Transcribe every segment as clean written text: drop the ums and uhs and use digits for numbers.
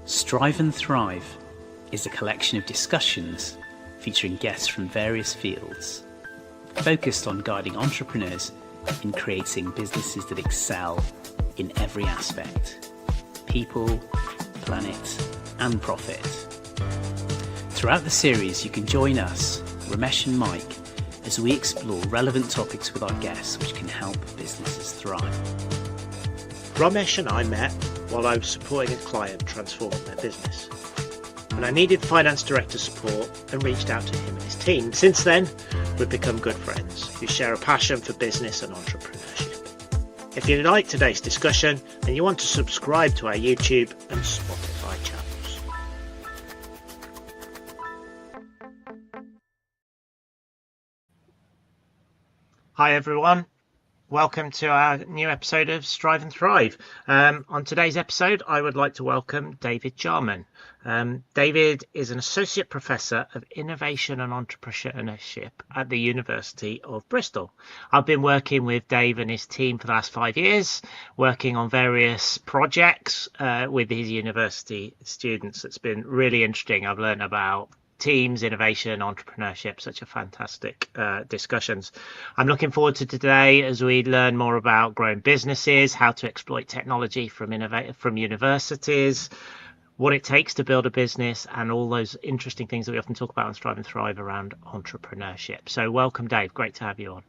Strive and Thrive is a collection of discussions featuring guests from various fields, focused on guiding entrepreneurs in creating businesses that excel in every aspect: people, planet, and profit. Throughout the series, you can join us, Romesh and Mike, as we explore relevant topics with our guests which can help businesses thrive. Romesh and I met while I was supporting a client transforming their business, and I needed finance director support and reached out to him and his team. Since then, we've become good friends who share a passion for business and entrepreneurship. If you like today's discussion, then you want to subscribe to our YouTube and Spotify channels. Hi everyone. Welcome to our new episode of Strive and Thrive. On today's episode, I would like to welcome David Jarman. David is an Associate Professor of Innovation and Entrepreneurship at the University of Bristol. I've been working with Dave and his team for the last 5 years, working on various projects with his university students. It's been really interesting. I've learned about teams, innovation, entrepreneurship, such a fantastic discussions. I'm looking forward to today as we learn more about growing businesses, how to exploit technology from universities, what it takes to build a business, and all those interesting things that we often talk about on Strive and Thrive around entrepreneurship. So welcome, Dave. Great to have you on.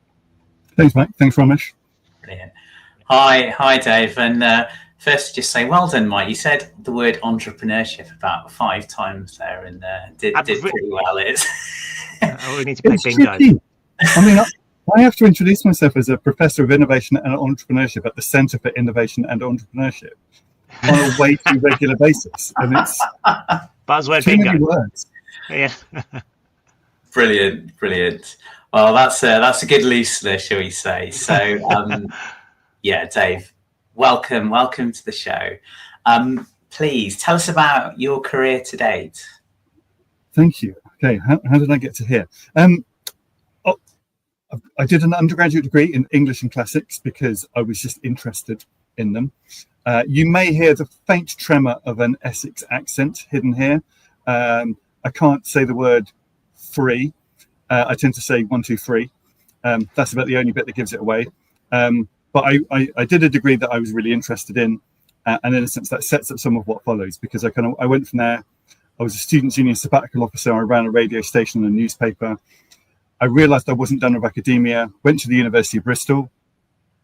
Thanks, Mike. Thanks, Romesh. Brilliant. Hi, Dave. And first, just say well done, Mike. You said the word entrepreneurship about 5 times there, and did pretty well. We need to play bingo. I mean, I have to introduce myself as a Professor of Innovation and Entrepreneurship at the Centre for Innovation and Entrepreneurship on a way too regular basis, and it's buzzword too bingo. many words. Yeah. Brilliant. Well, that's a good listener, shall we say? So, yeah, Dave. Welcome to the show. Please tell us about your career to date. Thank you. Okay, how did I get to here? I did an undergraduate degree in English and Classics because I was just interested in them. You may hear the faint tremor of an Essex accent hidden here. I can't say the word free. I tend to say 1, 2, 3. That's about the only bit that gives it away. But I did a degree that I was really interested in, and in a sense that sets up some of what follows, because I went from there. I was a Students' Union sabbatical officer. I ran a radio station and a newspaper. I realised I wasn't done with academia, went to the University of Bristol,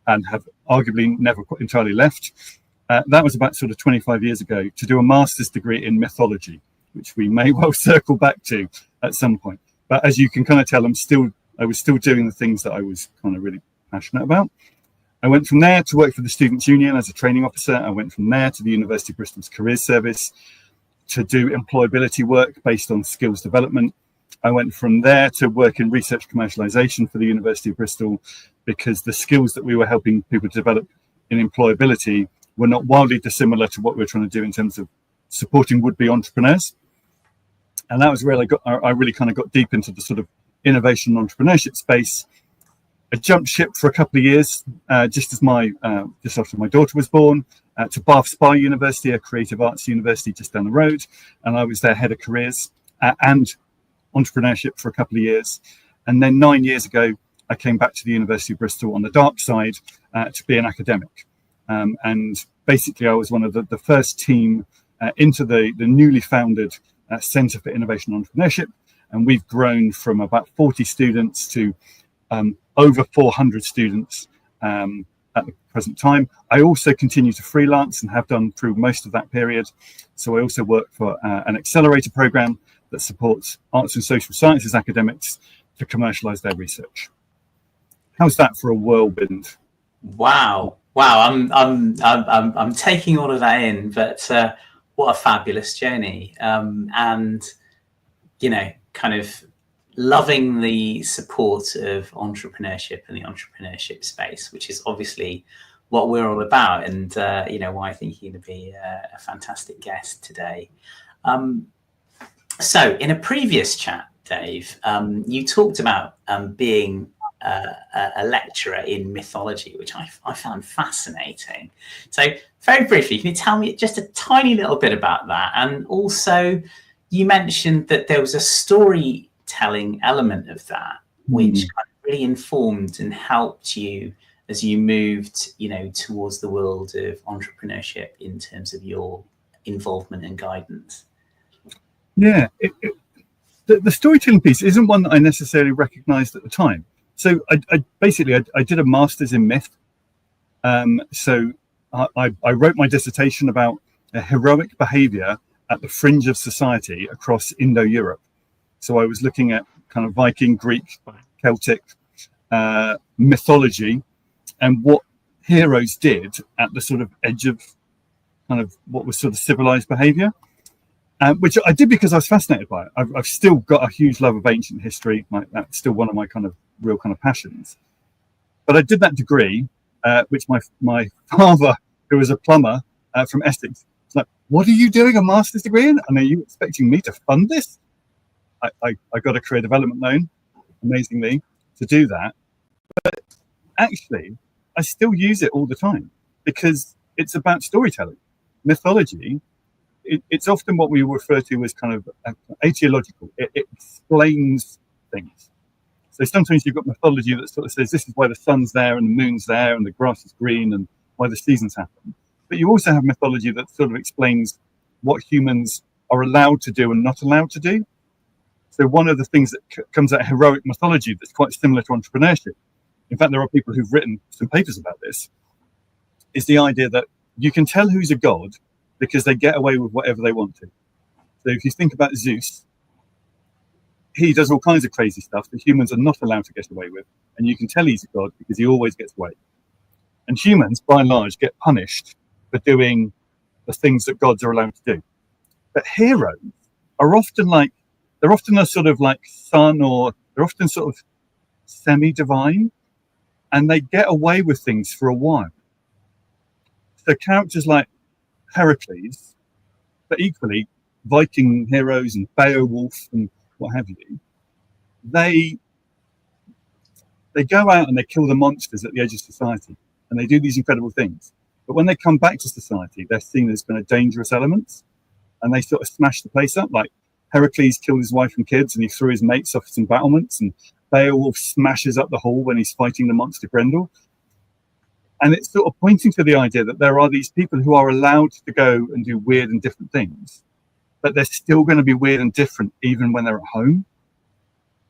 and have arguably never entirely left. That was about sort of 25 years ago, to do a master's degree in mythology, which we may well circle back to at some point. But as you can kind of tell, I was still doing the things that I was kind of really passionate about. I went from there to work for the Students' Union as a training officer. I went from there to the University of Bristol's Careers Service to do employability work based on skills development. I went from there to work in research commercialization for the University of Bristol, because the skills that we were helping people develop in employability were not wildly dissimilar to what we were trying to do in terms of supporting would-be entrepreneurs. And that was where I really kind of got deep into the sort of innovation and entrepreneurship space. I jumped ship for a couple of years, just after my daughter was born, to Bath Spa University, a creative arts university just down the road, and I was their head of careers and entrepreneurship for a couple of years. And then 9 years ago, I came back to the University of Bristol on the dark side to be an academic. And basically, I was one of the first team into the newly founded Centre for Innovation and Entrepreneurship, and we've grown from about 40 students to over 400 students at the present time. I also continue to freelance and have done through most of that period. So I also work for an accelerator program that supports arts and social sciences academics to commercialize their research. How's that for a whirlwind? Wow! I'm taking all of that in, but what a fabulous journey! And kind of loving the support of entrepreneurship and the entrepreneurship space, which is obviously what we're all about, and why I think you're going to be a fantastic guest today. So in a previous chat, Dave, you talked about being a lecturer in mythology, which I found fascinating. So very briefly, can you tell me just a tiny little bit about that? And also, you mentioned that there was a storytelling element of that, which kind of really informed and helped you as you moved, towards the world of entrepreneurship in terms of your involvement and guidance. Yeah, the storytelling piece isn't one that I necessarily recognised at the time. So I did a master's in myth. So I wrote my dissertation about a heroic behaviour at the fringe of society across Indo-Europe. So I was looking at kind of Viking, Greek, Celtic mythology, and what heroes did at the sort of edge of kind of what was sort of civilized behavior, which I did because I was fascinated by it. I've still got a huge love of ancient history. That's still one of my kind of real kind of passions. But I did that degree, which my father, who was a plumber from Essex, was like, "What are you doing a master's degree in? And are you expecting me to fund this?" I got a career development loan, amazingly, to do that. But actually, I still use it all the time because it's about storytelling. Mythology, it's often what we refer to as kind of aetiological. It explains things. So sometimes you've got mythology that sort of says this is why the sun's there and the moon's there and the grass is green and why the seasons happen. But you also have mythology that sort of explains what humans are allowed to do and not allowed to do. So one of the things that comes out of heroic mythology that's quite similar to entrepreneurship, in fact, there are people who've written some papers about this, is the idea that you can tell who's a god because they get away with whatever they want to. So if you think about Zeus, he does all kinds of crazy stuff that humans are not allowed to get away with. And you can tell he's a god because he always gets away. And humans, by and large, get punished for doing the things that gods are allowed to do. But heroes are often they're often a sort of like sun, or they're often sort of semi-divine, and they get away with things for a while. So characters like Heracles, but equally Viking heroes and Beowulf and what have you, they go out and they kill the monsters at the edge of society, and they do these incredible things. But when they come back to society, they're seen as kind of dangerous elements, and they sort of smash the place up. Like Heracles killed his wife and kids, and he threw his mates off some battlements, and Beowulf smashes up the hall when he's fighting the monster Grendel. And it's sort of pointing to the idea that there are these people who are allowed to go and do weird and different things, but they're still going to be weird and different even when they're at home.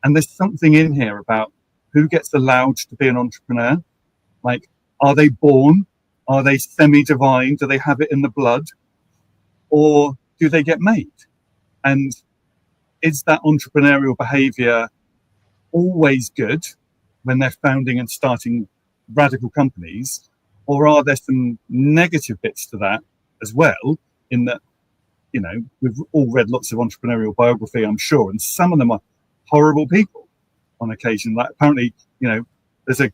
And there's something in here about who gets allowed to be an entrepreneur. Like, are they born? Are they semi-divine? Do they have it in the blood? Or do they get made? And is that entrepreneurial behavior always good when they're founding and starting radical companies, or are there some negative bits to that as well, in that, we've all read lots of entrepreneurial biography, I'm sure, and some of them are horrible people on occasion. Like apparently, there's a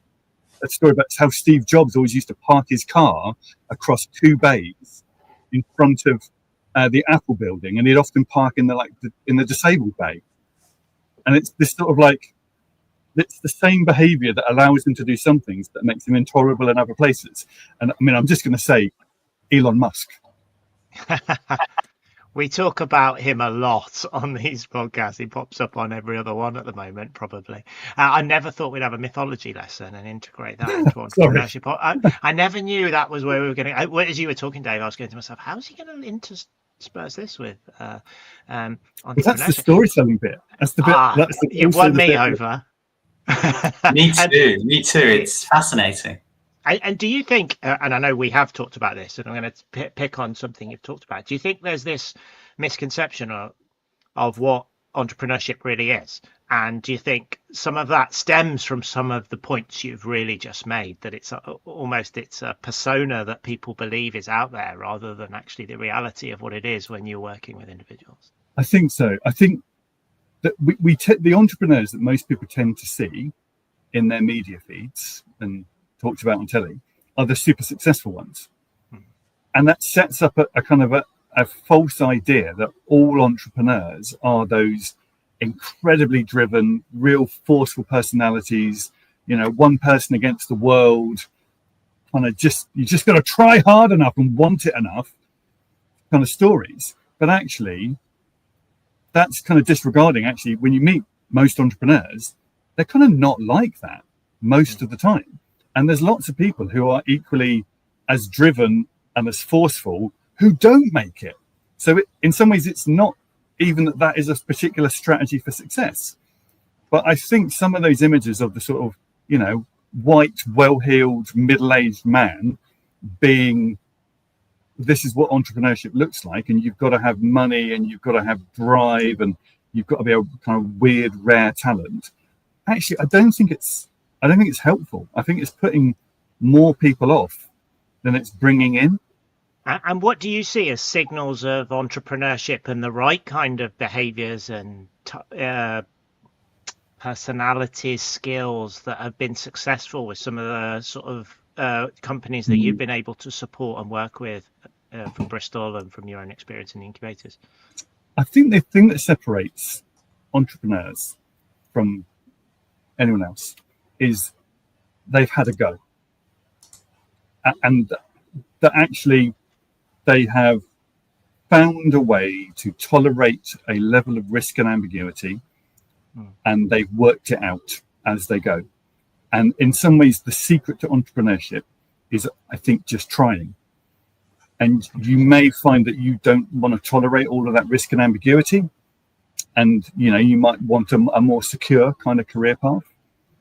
story about how Steve Jobs always used to park his car across two bays in front of the Apple building, and he'd often park in the disabled bay. And it's this sort of like, it's the same behavior that allows him to do some things that makes him intolerable in other places. And I mean, I'm just going to say Elon Musk. We talk about him a lot on these podcasts. He pops up on every other one at the moment, probably. I never thought we'd have a mythology lesson and integrate that into entrepreneurship. I never knew that was where we were going to. As you were talking, Dave, I was going to myself, how's he going to intersperse this with entrepreneurship? That's the storytelling bit. That's the bit. You've won me over. Me too. It's fascinating. And do you think, and I know we have talked about this, and I'm going to pick on something you've talked about, do you think there's this misconception of what entrepreneurship really is? And do you think some of that stems from some of the points you've really just made, that it's it's a persona that people believe is out there rather than actually the reality of what it is when you're working with individuals? I think so. I think that the entrepreneurs that most people tend to see in their media feeds and talked about on telly are the super successful ones. And that sets up a kind of a false idea that all entrepreneurs are those incredibly driven, real forceful personalities one person against the world, kind of you just got to try hard enough and want it enough kind of stories. But actually, that's kind of disregarding, actually, when you meet most entrepreneurs, they're kind of not like that most of the time. And there's lots of people who are equally as driven and as forceful who don't make it. So in some ways, it's not even that is a particular strategy for success. But I think some of those images of the sort of, white, well-heeled, middle-aged man being, this is what entrepreneurship looks like, and you've got to have money and you've got to have drive and you've got to be a kind of weird, rare talent. Actually, I don't think it's helpful. I think it's putting more people off than it's bringing in. And what do you see as signals of entrepreneurship and the right kind of behaviors and personalities, skills that have been successful with some of the sort of companies that you've been able to support and work with from Bristol and from your own experience in the incubators? I think the thing that separates entrepreneurs from anyone else is they've had a go, and that actually they have found a way to tolerate a level of risk and ambiguity, and they've worked it out as they go. And in some ways, the secret to entrepreneurship is, I think, just trying. And you may find that you don't want to tolerate all of that risk and ambiguity, and you might want a more secure kind of career path.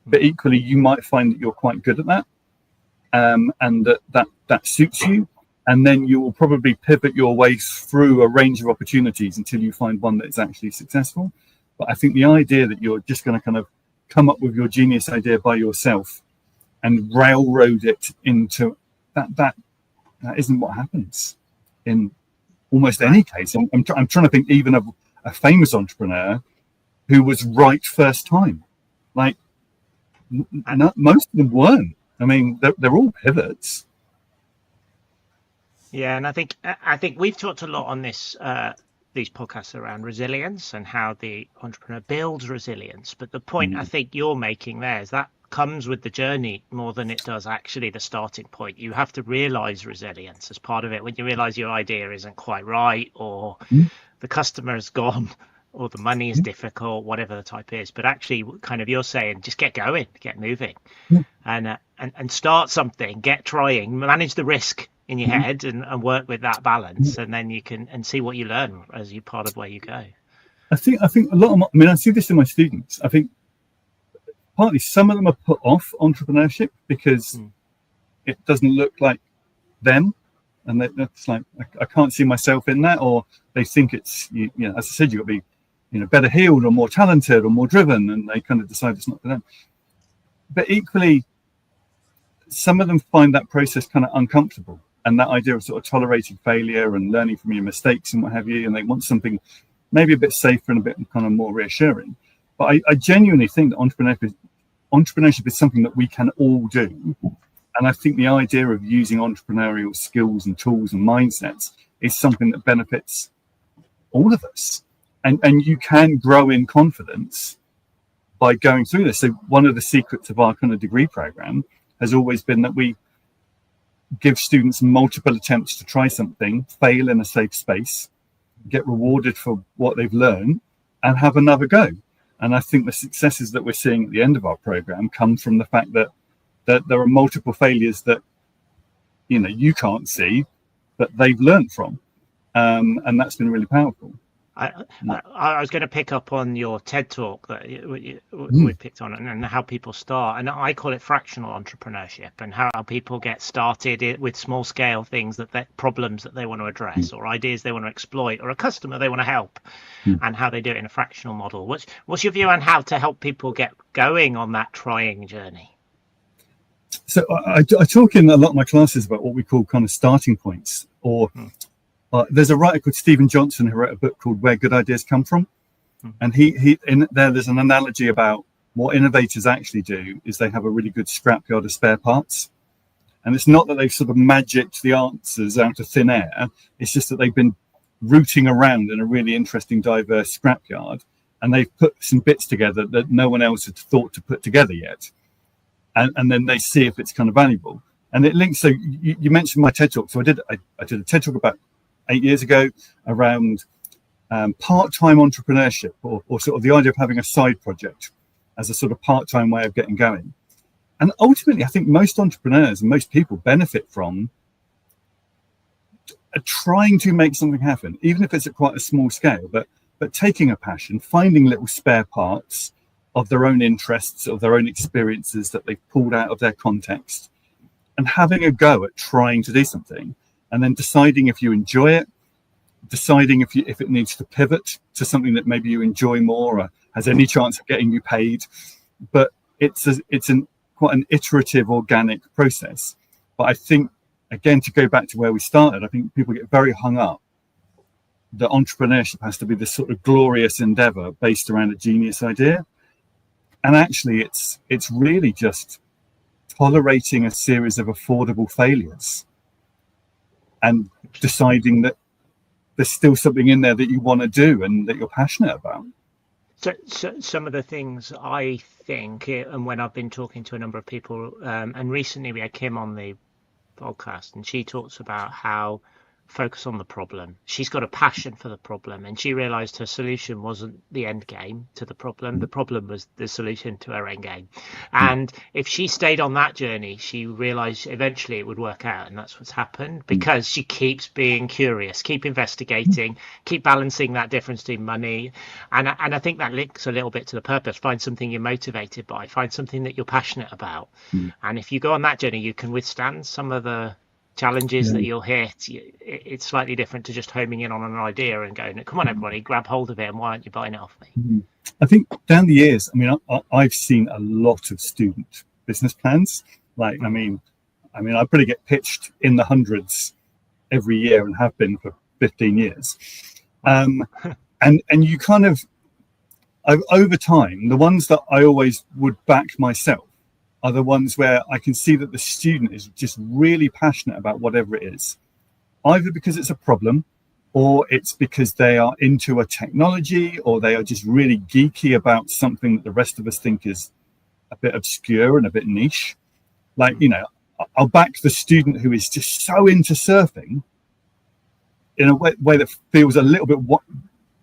But equally, you might find that you're quite good at that, and that suits you. And then you will probably pivot your way through a range of opportunities until you find one that's actually successful. But I think the idea that you're just going to kind of come up with your genius idea by yourself and railroad it into that isn't what happens in almost any case. I'm trying to think even of a famous entrepreneur who was right first time. Like, most of them weren't. I mean, they're all pivots. Yeah, and I think we've talked a lot on these podcasts around resilience and how the entrepreneur builds resilience. But the point I think you're making there is that comes with the journey more than it does actually the starting point. You have to realize resilience as part of it when you realize your idea isn't quite right, or the customer is gone, or the money is difficult, whatever the type is. But actually, kind of, you're saying just get going, get moving, and start something, get trying, manage the risk in your head and work with that balance, and then you can and see what you learn as you part of where you go. I think a lot of I see this in my students. I think partly some of them are put off entrepreneurship because it doesn't look like them, and that's like, I can't see myself in that, or they think it's, as I said, you've got to be better heeled or more talented or more driven, and they kind of decide it's not for them. But equally, some of them find that process kind of uncomfortable, and that idea of sort of tolerating failure and learning from your mistakes and what have you, and they want something maybe a bit safer and a bit kind of more reassuring. But I genuinely think that entrepreneurship is something that we can all do. And I think the idea of using entrepreneurial skills and tools and mindsets is something that benefits all of us. And you can grow in confidence by going through this. So one of the secrets of our kind of degree program has always been that we give students multiple attempts to try something, fail in a safe space, get rewarded for what they've learned, and have another go. And I think the successes that we're seeing at the end of our program come from the fact that there are multiple failures that you can't see, but they've learned from, and that's been really powerful. I was going to pick up on your TED talk that we picked on, and how people start, and I call it fractional entrepreneurship, and how people get started with small scale things, that problems that they want to address, or ideas they want to exploit, or a customer they want to help, and how they do it in a fractional model. What's your view on how to help people get going on that trying journey? So I talk in a lot of my classes about what we call kind of starting points, or there's a writer called Stephen Johnson who wrote a book called Where Good Ideas Come From. And he in there's an analogy about what innovators actually do is they have a really good scrapyard of spare parts. And it's not that they've sort of magicked the answers out of thin air. It's just that they've been rooting around in a really interesting, diverse scrapyard, and they've put some bits together that no one else had thought to put together yet. and then they see if it's kind of valuable. And it links. So you mentioned my TED talk. So I did a TED talk about 8 years ago around part-time entrepreneurship, or sort of the idea of having a side project as a sort of part-time way of getting going. And ultimately, I think most entrepreneurs and most people benefit from trying to make something happen, even if it's at quite a small scale, but taking a passion, finding little spare parts of their own interests, of their own experiences that they've pulled out of their context, and having a go at trying to do something, and then deciding if you enjoy it, deciding if it needs to pivot to something that maybe you enjoy more or has any chance of getting you paid. But it's quite an iterative, organic process. But I think, again, to go back to where we started, I think people get very hung up that entrepreneurship has to be this sort of glorious endeavor based around a genius idea. And actually, it's really just tolerating a series of affordable failures and deciding that there's still something in there that you want to do and that you're passionate about. So some of the things I think, and when I've been talking to a number of people, and recently we had Kim on the podcast, and she talks about how focus on the problem. She's got a passion for the problem, and she realized her solution wasn't the end game to the problem. The problem was the solution to her end game. And if she stayed on that journey, she realized eventually it would work out, and that's what's happened, because she keeps being curious, keep investigating, keep balancing that difference between money. And I think that links a little bit to the purpose. Find something you're motivated by, find something that you're passionate about. And if you go on that journey, you can withstand some of the challenges that you'll hit. It's slightly different to just homing in on an idea and going, come on, everybody, grab hold of it, and why aren't you buying it off me? I think down the years, I mean, I've seen a lot of student business plans. Like, I mean, I probably get pitched in the hundreds every year and have been for 15 years. And you kind of, over time, the ones that I always would back myself are the ones where I can see that the student is just really passionate about whatever it is, either because it's a problem, or it's because they are into a technology, or they are just really geeky about something that the rest of us think is a bit obscure and a bit niche. Like, you know, I'll back the student who is just so into surfing in a way that feels a little bit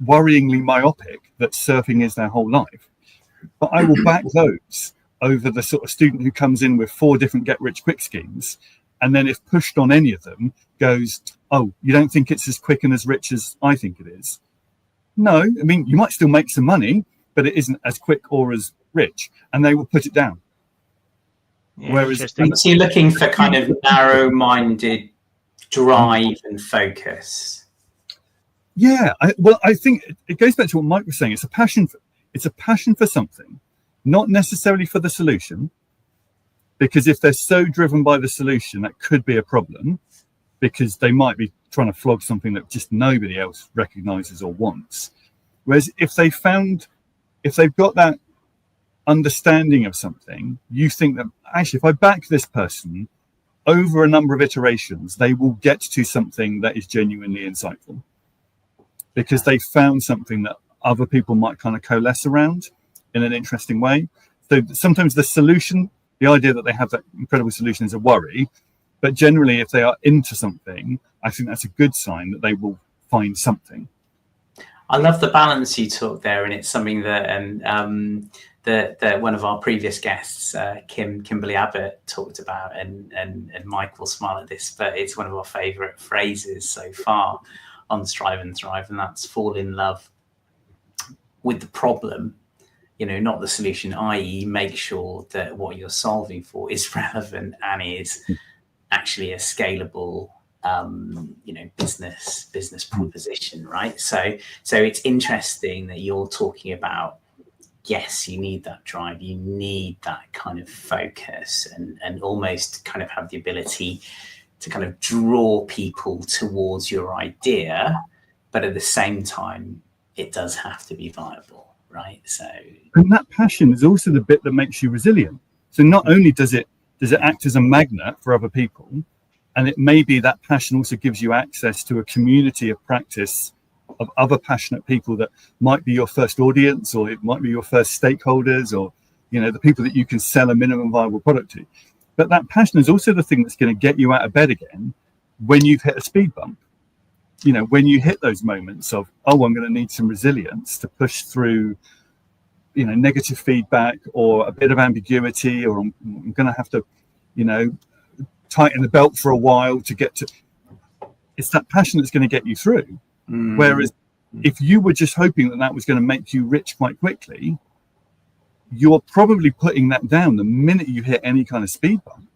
worryingly myopic, that surfing is their whole life. But I will back those over the sort of student who comes in with 4 different get-rich-quick schemes, and then if pushed on any of them, goes, oh, you don't think it's as quick and as rich as I think it is? No, I mean, you might still make some money, but it isn't as quick or as rich, and they will put it down. Yeah, whereas so you're looking for kind of narrow-minded drive and focus. Yeah, I think it goes back to what Mike was saying. It's a passion for something, not necessarily for the solution, because if they're so driven by the solution, that could be a problem, because they might be trying to flog something that just nobody else recognizes or wants. Whereas if they've got that understanding of something, you think that actually, if I back this person over a number of iterations, they will get to something that is genuinely insightful, because they found something that other people might kind of coalesce around in an interesting way. So sometimes the solution, the idea that they have that incredible solution, is a worry. But generally, if they are into something, I think that's a good sign that they will find something. I love the balance you talk there, and it's something that that one of our previous guests, Kimberly Abbott, talked about, and Mike will smile at this, but it's one of our favourite phrases so far on Strive and Thrive, and that's fall in love with the problem, you know, not the solution, i.e. make sure that what you're solving for is relevant and is actually a scalable business proposition, right? So it's interesting that you're talking about, yes, you need that drive, you need that kind of focus, and almost kind of have the ability to kind of draw people towards your idea, but at the same time, it does have to be viable, right? So, and that passion is also the bit that makes you resilient. So not only does it act as a magnet for other people, and it may be that passion also gives you access to a community of practice of other passionate people that might be your first audience, or it might be your first stakeholders, or the people that you can sell a minimum viable product to. But that passion is also the thing that's going to get you out of bed again when you've hit a speed bump. When you hit those moments of, I'm going to need some resilience to push through, negative feedback or a bit of ambiguity, or I'm going to have to, tighten the belt for a while to get to. It's that passion that's going to get you through. Whereas if you were just hoping that was going to make you rich quite quickly, you're probably putting that down the minute you hit any kind of speed bump.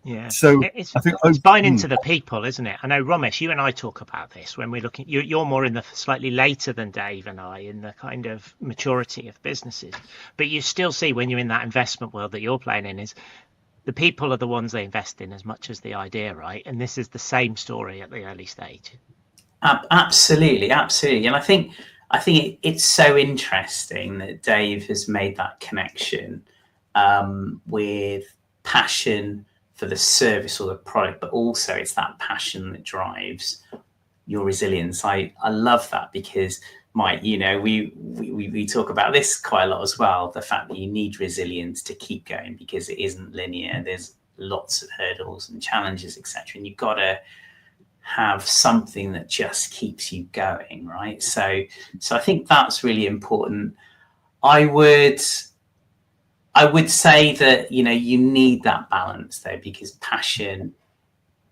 Yeah. So it's I think buying into the people, isn't it? I know, Romesh, you and I talk about this when we're looking. You're more in the slightly later than Dave and I in the kind of maturity of businesses, but you still see when you're in that investment world that you're playing in is the people are the ones they invest in as much as the idea, right? And this is the same story at the early stage. Absolutely, and I think it's so interesting that Dave has made that connection with passion for the service or the product, but also it's that passion that drives your resilience. I love that because, Mike, we talk about this quite a lot as well, the fact that you need resilience to keep going because it isn't linear. There's lots of hurdles and challenges, etc. And you've got to have something that just keeps you going, right? So I think that's really important. I would say that you need that balance though, because passion,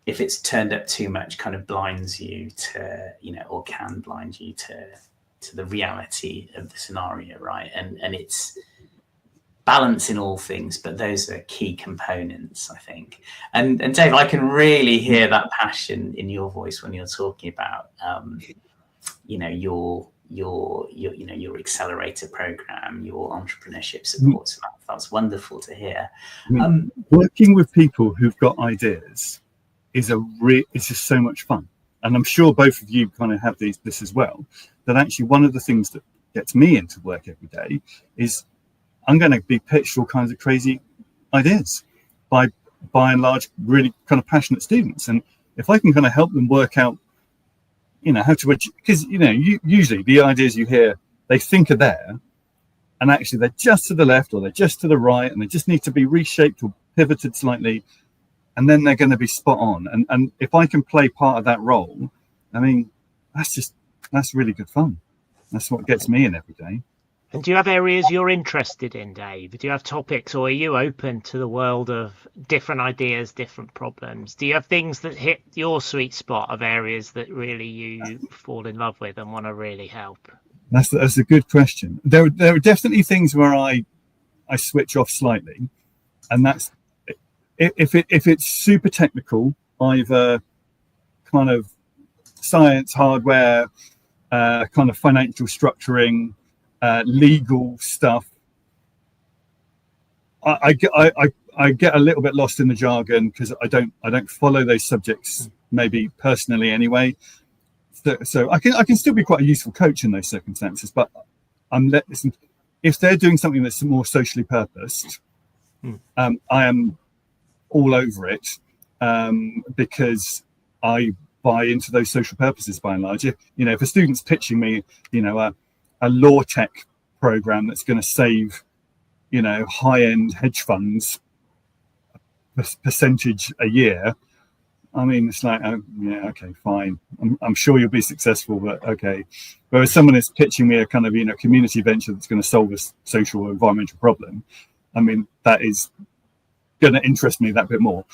if it's turned up too much, kind of blinds you to or can blind you to the reality of the scenario, right? And it's balance in all things, but those are key components, I think. And Dave, I can really hear that passion in your voice when you're talking about your accelerator program, your entrepreneurship support. So that's wonderful to hear. Working with people who've got ideas is just so much fun. And I'm sure both of you kind of have this as well, that actually one of the things that gets me into work every day is I'm going to be pitched all kinds of crazy ideas by and large really kind of passionate students. And if I can kind of help them work out, how to, because, usually the ideas you hear, they think are there and actually they're just to the left or they're just to the right and they just need to be reshaped or pivoted slightly. And then they're going to be spot on. And if I can play part of that role, I mean, that's really good fun. That's what gets me in every day. And do you have areas you're interested in, Dave? Do you have topics, or are you open to the world of different ideas, different problems? Do you have things that hit your sweet spot of areas that really you fall in love with and want to really help? That's a good question. There are definitely things where I switch off slightly, and that's if it's super technical, either kind of science, hardware, kind of financial structuring, legal stuff. I get a little bit lost in the jargon because I don't follow those subjects maybe personally anyway. So I can still be quite a useful coach in those circumstances, but if they're doing something that's more socially purposed, I am all over it because I buy into those social purposes by and large. If a student's pitching me, a law tech program that's going to save, high-end hedge funds a percentage a year, I mean, it's like, yeah, okay, fine. I'm sure you'll be successful, but okay. Whereas someone is pitching me a kind of, community venture that's going to solve a social or environmental problem, I mean, that is going to interest me that bit more.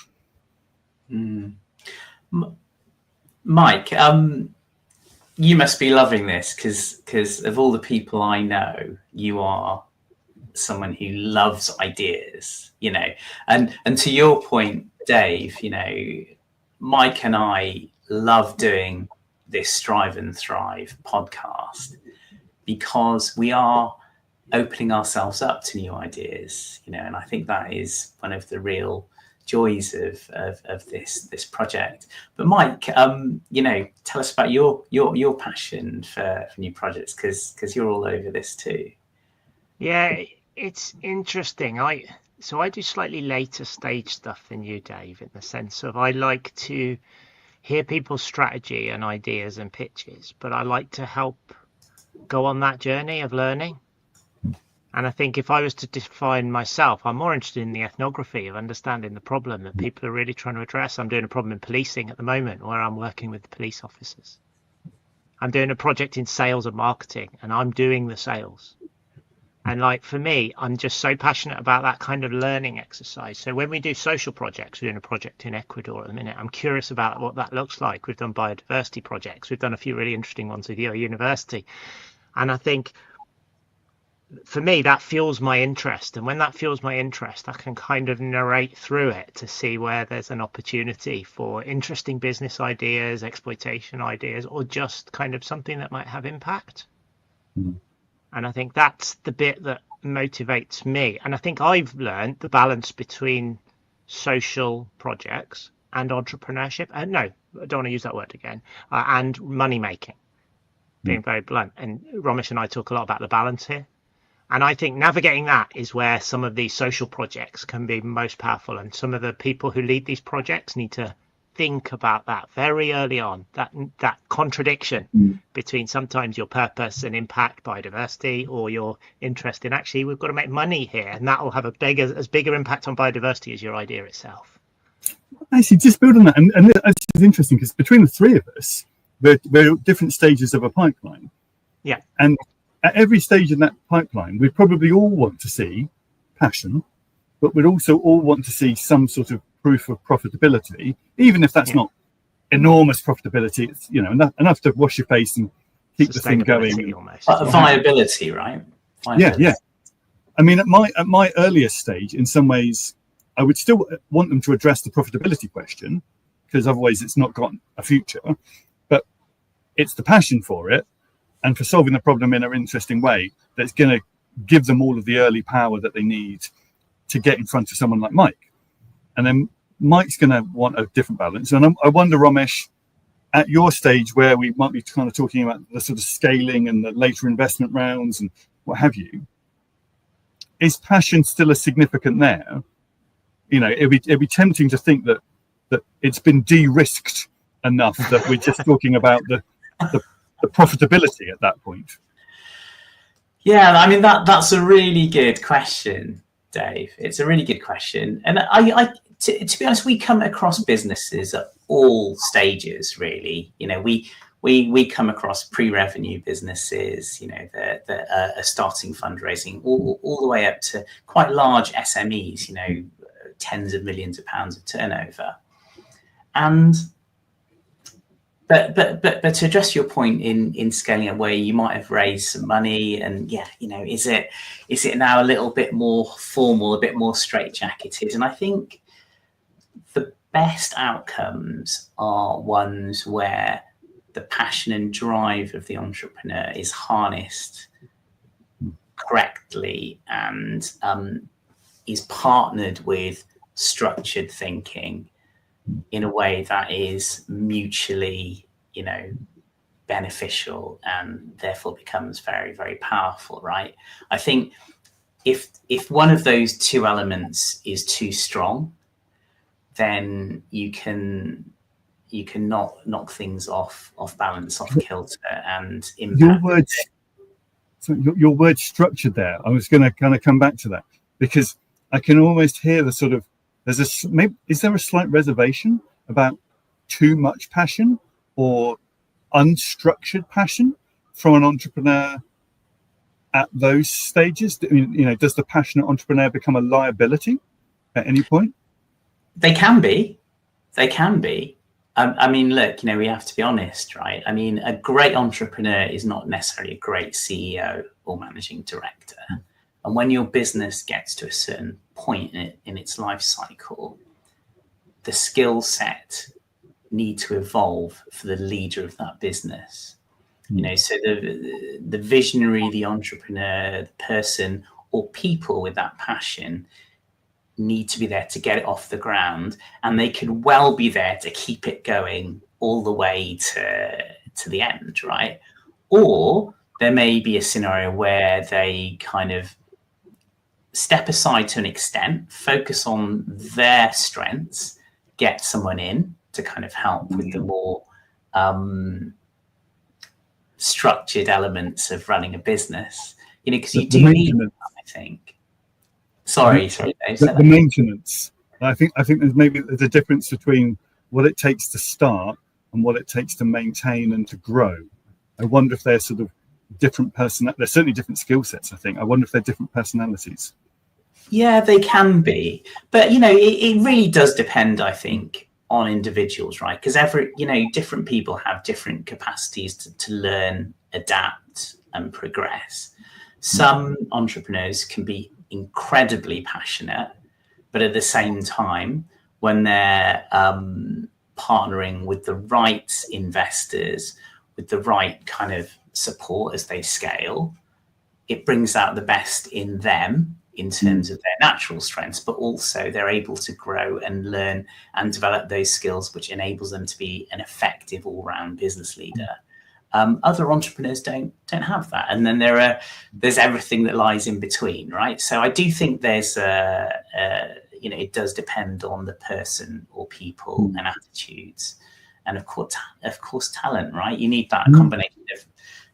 Mike, you must be loving this because of all the people I know, you are someone who loves ideas, and to your point, Dave, Mike and I love doing this Strive and Thrive podcast because we are opening ourselves up to new ideas, and I think that is one of the real joys of this project. But Mike, tell us about your passion for new projects because you're all over this too. Yeah, it's interesting. I do slightly later stage stuff than you, Dave, in the sense of I like to hear people's strategy and ideas and pitches, but I like to help go on that journey of learning. And I think if I was to define myself, I'm more interested in the ethnography of understanding the problem that people are really trying to address. I'm doing a problem in policing at the moment where I'm working with the police officers. I'm doing a project in sales and marketing, and I'm doing the sales. And like for me, I'm just so passionate about that kind of learning exercise. So when we do social projects, we're doing a project in Ecuador at the minute. I'm curious about what that looks like. We've done biodiversity projects. We've done a few really interesting ones with your university. And I think for me, that fuels my interest. And when that fuels my interest, I can kind of narrate through it to see where there's an opportunity for interesting business ideas, exploitation ideas, or just kind of something that might have impact. Mm. And I think that's the bit that motivates me. And I think I've learned the balance between social projects and entrepreneurship. No, I don't want to use that word again. And money making, being very blunt. And Romesh and I talk a lot about the balance here. And I think navigating that is where some of these social projects can be most powerful. And some of the people who lead these projects need to think about that very early on, that contradiction between sometimes your purpose and impact, biodiversity, or your interest in actually we've got to make money here, and that will have as bigger impact on biodiversity as your idea itself. Actually, just build on that, and this is interesting because between the three of us, we're at different stages of a pipeline. Yeah. And at every stage in that pipeline, we probably all want to see passion, but we'd also all want to see some sort of proof of profitability, even if that's not enormous profitability. It's enough to wash your face and keep the thing going. Almost. Viability, right? Viability. Yeah. I mean, at my earliest stage, in some ways, I would still want them to address the profitability question, because otherwise it's not got a future. But it's the passion for it and for solving the problem in an interesting way that's going to give them all of the early power that they need to get in front of someone like Mike. And then Mike's going to want a different balance. And I wonder, Romesh, at your stage where we might be kind of talking about the sort of scaling and the later investment rounds and what have you, is passion still as significant there? It'd be tempting to think that it's been de-risked enough that we're just talking about the profitability at that point. Yeah, I mean, that's a really good question, Dave. It's a really good question. And to be honest, we come across businesses at all stages, really. We come across pre-revenue businesses, that are starting fundraising, all the way up to quite large SMEs, tens of millions of pounds of turnover. And but to address your point in scaling up, where you might have raised some money, and is it now a little bit more formal, a bit more straitjacketed? And I think the best outcomes are ones where the passion and drive of the entrepreneur is harnessed correctly and is partnered with structured thinking in a way that is mutually, beneficial and therefore becomes very, very powerful, right? I think if one of those two elements is too strong, then you can knock things off balance, off kilter, and impact. Your word structured there, I was going to kind of come back to that, because I can almost hear the sort of, is there a slight reservation about too much passion or unstructured passion from an entrepreneur at those stages? I mean, does the passionate entrepreneur become a liability at any point? They can be. I mean, look, we have to be honest, right? I mean, a great entrepreneur is not necessarily a great CEO or managing director. And when your business gets to a certain point in its life cycle, the skill set need to evolve for the leader of that business. So the visionary, the entrepreneur, the person or people with that passion need to be there to get it off the ground, and they could well be there to keep it going all the way to the end, right? Or there may be a scenario where they kind of step aside to an extent, focus on their strengths, get someone in to kind of help with the more structured elements of running a business, because you do need that, I think. Sorry, Dave. The maintenance. I think there's a difference between what it takes to start and what it takes to maintain and to grow. I wonder if they're sort of different they're certainly different skill sets, I think. I wonder if they're different personalities. Yeah, they can be. But, it really does depend, I think, on individuals, right? Because different people have different capacities to learn, adapt, and progress. Some entrepreneurs can be incredibly passionate, but at the same time, when they're partnering with the right investors, with the right kind of support as they scale, it brings out the best in them in terms of their natural strengths, but also they're able to grow and learn and develop those skills, which enables them to be an effective all-round business leader. Other entrepreneurs don't have that, and then there's everything that lies in between, right? So I do think there's it does depend on the person or people and attitudes, and of course talent, right? You need that combination of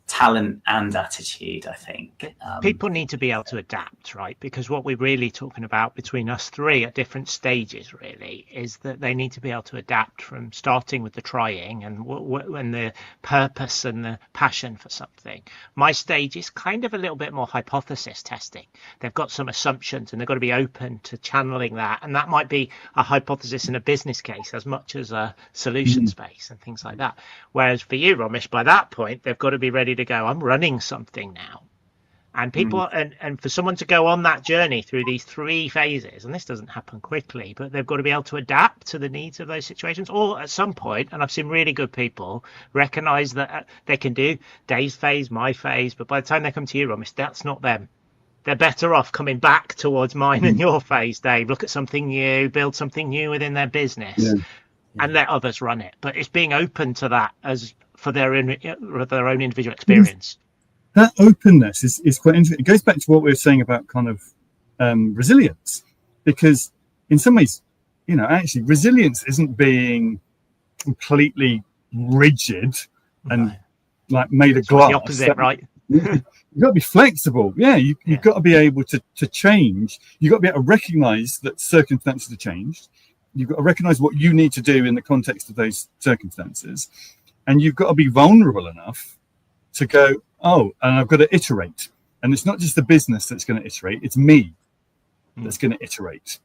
talent and attitude, I think. People need to be able to adapt, right? Because what we're really talking about between us three at different stages really is that they need to be able to adapt from starting with the trying and the purpose and the passion for something. My stage is kind of a little bit more hypothesis testing. They've got some assumptions and they've got to be open to channeling that, and that might be a hypothesis in a business case as much as a solution space and things like that. Whereas for you, Romesh, by that point they've got to be ready to go, I'm running something now. And people and for someone to go on that journey through these three phases, and this doesn't happen quickly, but they've got to be able to adapt to the needs of those situations, or at some point, and I've seen really good people recognize that they can do Dave's phase, my phase, but by the time they come to you, Romesh, that's not them. They're better off coming back towards mine and your phase, Dave. Look at something new, build something new within their business, and let others run it. But it's being open to that as for their own individual experience. That openness is quite interesting. It goes back to what we were saying about kind of resilience, because in some ways, actually resilience isn't being completely rigid and like made of glass. The opposite, right? You've got to be flexible. Yeah, you've got to be able to change. You've got to be able to recognize that circumstances have changed. You've got to recognize what you need to do in the context of those circumstances. And you've got to be vulnerable enough to go, and I've got to iterate. And it's not just the business that's going to iterate, it's me that's going to iterate.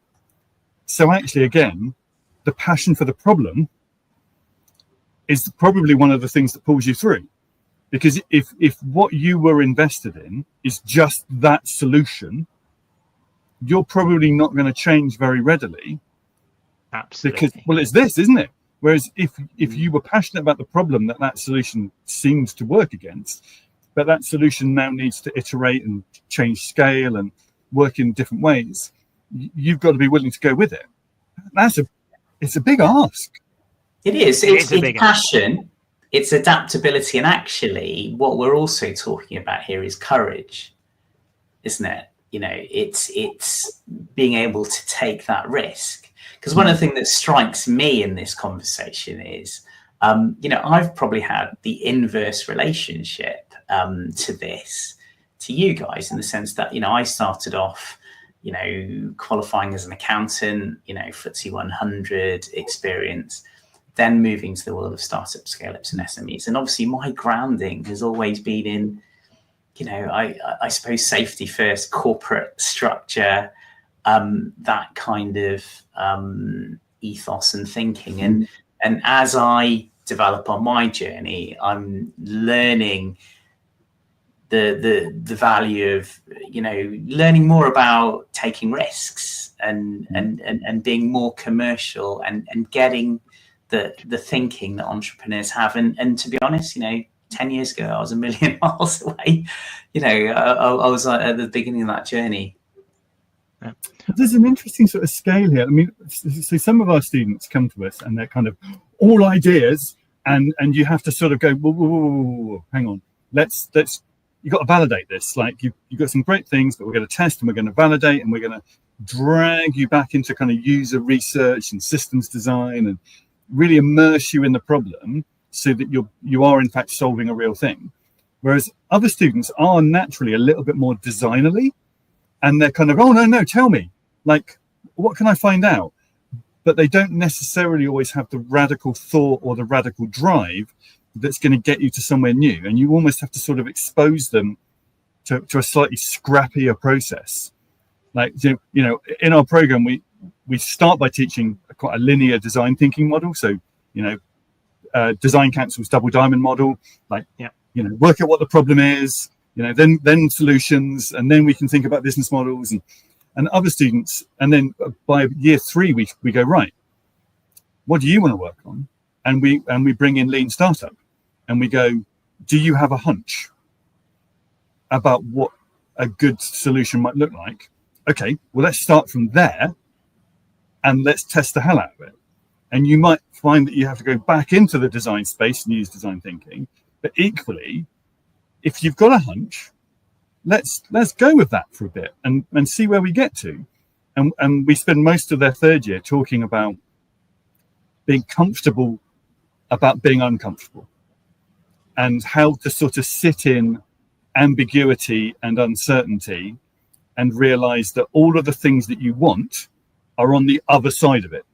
So actually, again, the passion for the problem is probably one of the things that pulls you through. Because if what you were invested in is just that solution, you're probably not going to change very readily. Absolutely. Because, it's this, isn't it? Whereas if you were passionate about the problem that solution seems to work against, but that solution now needs to iterate and change scale and work in different ways, you've got to be willing to go with it. It's a big ask. It is. It's passion, it's adaptability, and actually what we're also talking about here is courage, isn't it? It's being able to take that risk. Because one of the things that strikes me in this conversation is, I've probably had the inverse relationship to you guys, in the sense that, I started off, qualifying as an accountant, FTSE 100 experience, then moving to the world of startup scale-ups and SMEs. And obviously my grounding has always been in, I suppose safety first, corporate structure, that kind of ethos and thinking. And as I develop on my journey, I'm learning the value of learning more about taking risks and being more commercial and getting the thinking that entrepreneurs have. And to be honest, 10 years ago I was a million miles away. I was at the beginning of that journey. There's an interesting sort of scale here. I mean, so some of our students come to us and they're kind of all ideas, and you have to sort of go, whoa, hang on, let's you got to validate this. Like you've got some great things, but we're going to test and we're going to validate, and we're going to drag you back into kind of user research and systems design and really immerse you in the problem so that you are in fact solving a real thing. Whereas Other students are naturally a little bit more designerly, and they're kind of, oh, no, tell me, like, what can I find out? But they don't necessarily always have the radical thought or the radical drive that's going to get you to somewhere new. And you almost have to sort of expose them to a slightly scrappier process. Like, you know, in our program, we start by teaching quite a linear design thinking model. So, you know, design council's double diamond model, like, you know, work out what the problem is, you know, then solutions, and then we can think about business models and other students. And then by year 3, we go, right, what do you want to work on? And we bring in lean startup, and we go, do you have a hunch about what a good solution might look like? Okay, well, let's start from there and let's test the hell out of it. And you might find that you have to go back into the design space and use design thinking. But equally, if you've got a hunch, let's go with that for a bit and see where we get to. And we spend most of their third year talking about being comfortable about being uncomfortable, and how to sort of sit in ambiguity and uncertainty and realize that all of the things that you want are on the other side of it.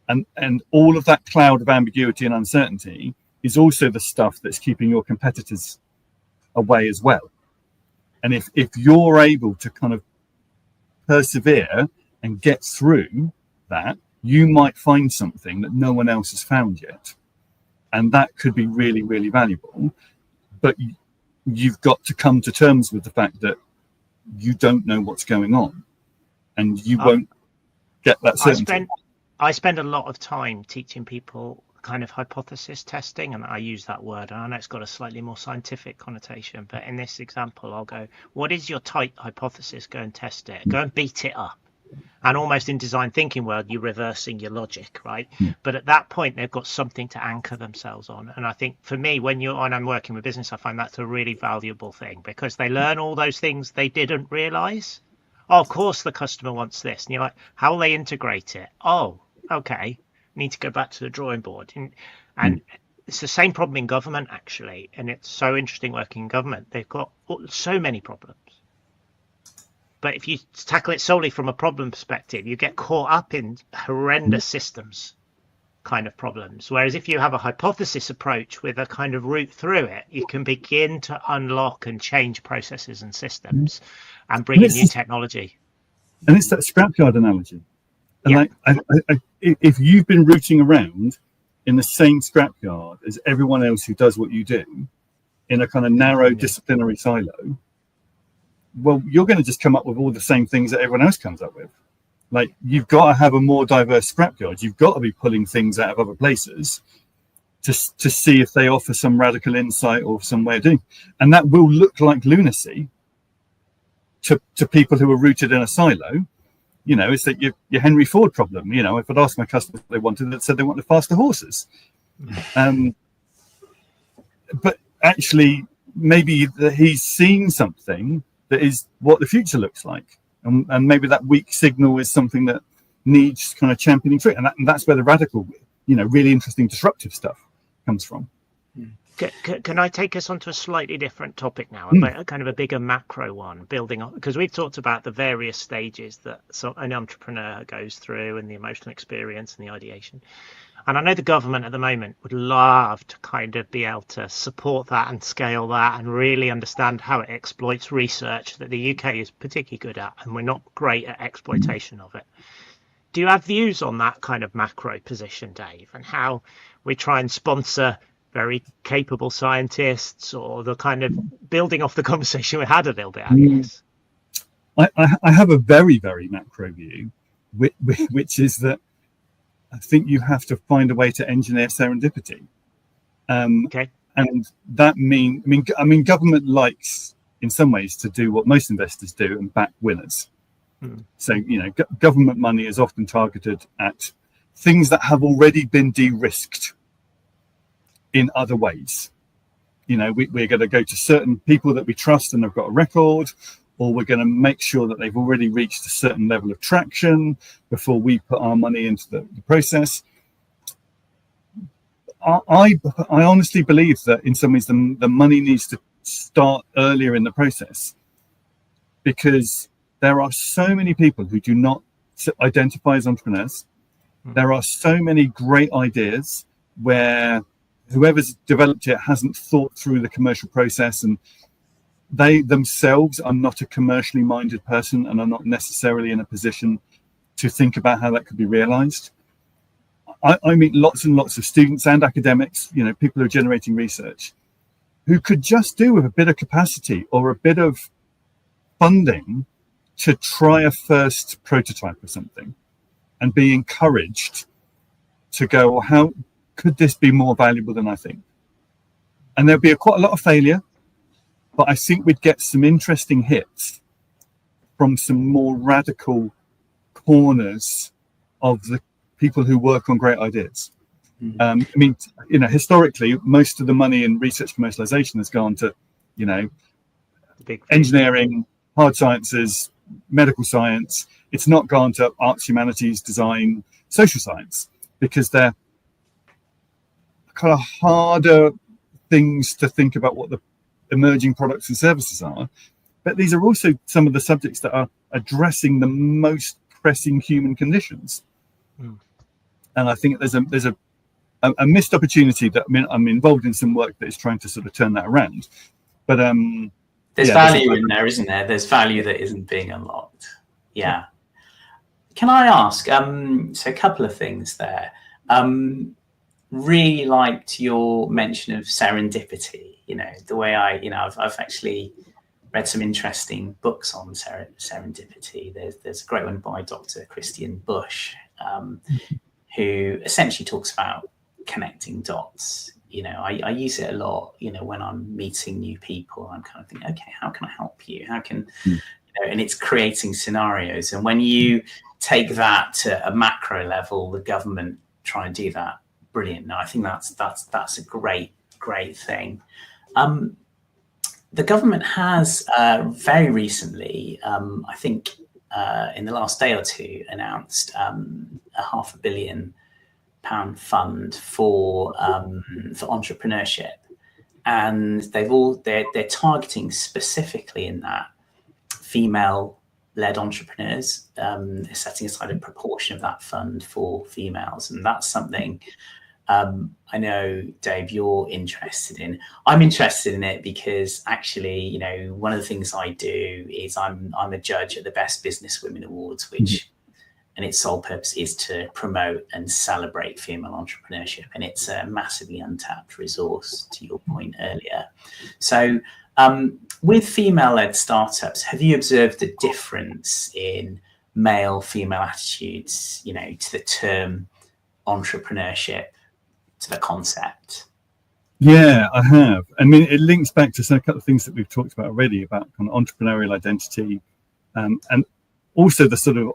And all of that cloud of ambiguity and uncertainty is also the stuff that's keeping your competitors away as well. And if you're able to kind of persevere and get through that, you might find something that no one else has found yet. And that could be really, really valuable. But you've got to come to terms with the fact that you don't know what's going on, and you won't get that certainty. I spend a lot of time teaching people kind of hypothesis testing, and I use that word, and I know it's got a slightly more scientific connotation, but in this example I'll go, what is your tight hypothesis? Go and test it, go and beat it up. And almost in design thinking world, you're reversing your logic, right? But at that point they've got something to anchor themselves on. And I think for me, when I'm working with business, I find that's a really valuable thing, because they learn all those things they didn't realize. Oh, of course the customer wants this, and you're like, how will they integrate it? Oh, okay, need to go back to the drawing board. And it's the same problem in government, actually. And it's so interesting working in government. They've got so many problems. But if you tackle it solely from a problem perspective, you get caught up in horrendous systems kind of problems. Whereas if you have a hypothesis approach with a kind of route through it, you can begin to unlock and change processes and systems and bring in new technology. And it's that scrapyard analogy. And if you've been rooting around in the same scrapyard as everyone else who does what you do in a kind of narrow disciplinary silo, well, you're going to just come up with all the same things that everyone else comes up with. Like, you've got to have a more diverse scrapyard. You've got to be pulling things out of other places to see if they offer some radical insight or some way of doing. And that will look like lunacy to people who are rooted in a silo. You know, it's that your Henry Ford problem. You know, if I'd asked my customers what they wanted, they'd said they wanted faster horses. But actually, maybe he's seen something that is what the future looks like. And maybe that weak signal is something that needs kind of championing through. And that's where the radical, you know, really interesting disruptive stuff comes from. Can I take us onto a slightly different topic now, about kind of a bigger macro one, building on, because we've talked about the various stages that an entrepreneur goes through, and the emotional experience and the ideation. And I know the government at the moment would love to kind of be able to support that and scale that and really understand how it exploits research that the UK is particularly good at, and we're not great at exploitation of it. Do you have views on that kind of macro position, Dave, and how we try and sponsor very capable scientists, or the kind of building off the conversation we had a little bit, I guess? I have a very, very macro view, which is that I think you have to find a way to engineer serendipity. And that government likes, in some ways, to do what most investors do and back winners. So, you know, government money is often targeted at things that have already been de-risked in other ways. You know, we're going to go to certain people that we trust and have got a record, or we're going to make sure that they've already reached a certain level of traction before we put our money into the process. I honestly believe that in some ways the money needs to start earlier in the process, because there are so many people who do not identify as entrepreneurs. There are so many great ideas where whoever's developed it hasn't thought through the commercial process, and they themselves are not a commercially minded person and are not necessarily in a position to think about how that could be realized. I meet lots and lots of students and academics, people who are generating research, who could just do with a bit of capacity or a bit of funding to try a first prototype or something, and be encouraged to go, well, how could this be more valuable than I think? And there'd be quite a lot of failure, but I think we'd get some interesting hits from some more radical corners of the people who work on great ideas. Historically, most of the money in research commercialization has gone to, engineering, hard sciences, medical science. It's not gone to arts, humanities, design, social science, because they're kind of harder things to think about what the emerging products and services are. But these are also some of the subjects that are addressing the most pressing human conditions. And I think there's a missed opportunity that I'm involved in some work that is trying to sort of turn that around. But there's value in there, isn't there? There's value that isn't being unlocked. Yeah. Can I ask? So a couple of things there. Really liked your mention of serendipity. The way I've actually read some interesting books on serendipity. There's a great one by Dr. Christian Bush, who essentially talks about connecting dots. I use it a lot, when I'm meeting new people. I'm kind of thinking, okay, how can I help you? How can, and it's creating scenarios. And when you take that to a macro level, the government try and do that. Brilliant. No, I think that's a great thing. The government has very recently, I think in the last day or two, announced a £500 million fund for entrepreneurship, and they're targeting specifically in that female-led entrepreneurs. They're setting aside a proportion of that fund for females, and that's something I know, Dave, you're interested in. I'm interested in it because actually, one of the things I do is I'm a judge at the Best Business Women Awards, which and its sole purpose is to promote and celebrate female entrepreneurship. And it's a massively untapped resource, to your point earlier. So with female-led startups, have you observed a difference in male-female attitudes, to the term entrepreneurship, to the concept? Yeah, I have. It links back to a couple of things that we've talked about already about kind of entrepreneurial identity, and also the sort of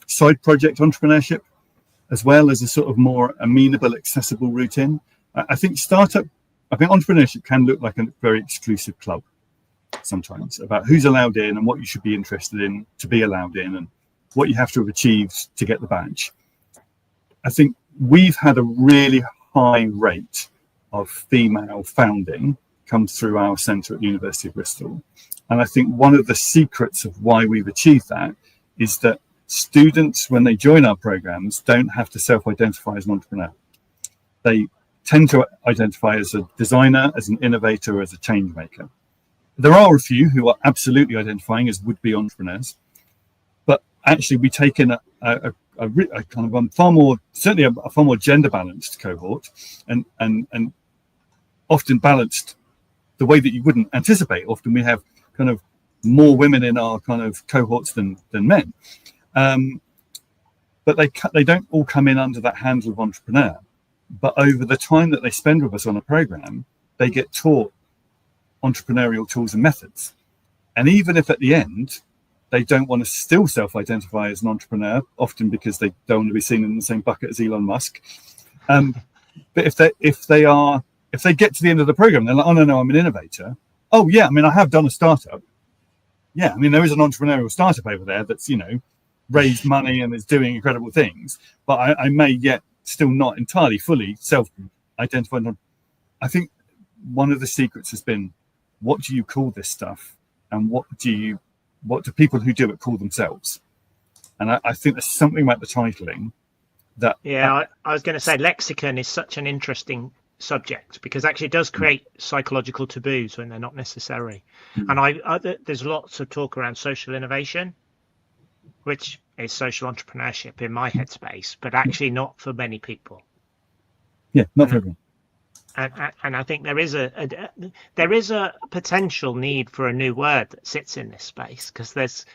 side project entrepreneurship, as well as a sort of more amenable, accessible route in. I think entrepreneurship can look like a very exclusive club sometimes, about who's allowed in and what you should be interested in to be allowed in and what you have to have achieved to get the badge. I think we've had a really high rate of female founding come through our centre at the University of Bristol. And I think one of the secrets of why we've achieved that is that students, when they join our programs, don't have to self-identify as an entrepreneur. They tend to identify as a designer, as an innovator, as a change maker. There are a few who are absolutely identifying as would-be entrepreneurs, but actually we take in a kind of far more gender balanced cohort, and often balanced the way that you wouldn't anticipate. Often we have kind of more women in our kind of cohorts than men, but they don't all come in under that handle of entrepreneur. But over the time that they spend with us on a program, they get taught entrepreneurial tools and methods. And even if at the end they don't want to still self-identify as an entrepreneur, often because they don't want to be seen in the same bucket as Elon Musk. But if they get to the end of the program, they're like, oh no, I'm an innovator. Oh yeah, I have done a startup. Yeah, there is an entrepreneurial startup over there that's raised money and is doing incredible things. But I may yet still not entirely fully self-identified. I think one of the secrets has been what do you call this stuff, and what do people who do it call themselves? And I think there's something about the titling that I was going to say lexicon is such an interesting subject, because actually it does create psychological taboos when they're not necessary. And there's lots of talk around social innovation, which is social entrepreneurship in my headspace, but actually not for many people. Not for everyone. And I think there is a potential need for a new word that sits in this space, because there's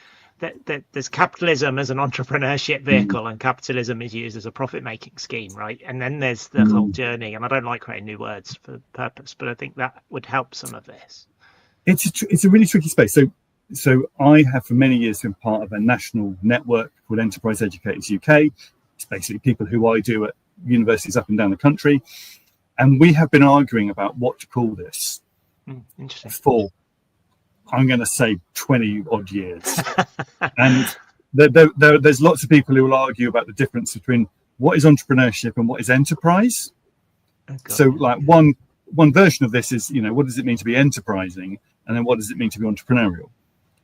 capitalism as an entrepreneurship vehicle, and capitalism is used as a profit-making scheme, right? And then there's the whole journey, and I don't like creating new words for purpose, but I think that would help some of this. It's a really tricky space. So I have for many years been part of a national network called Enterprise Educators UK. It's basically people who I do at universities up and down the country, and we have been arguing about what to call this for, I'm going to say, 20 odd years. And there's lots of people who will argue about the difference between what is entrepreneurship and what is enterprise. So like one version of this is, what does it mean to be enterprising? And then what does it mean to be entrepreneurial?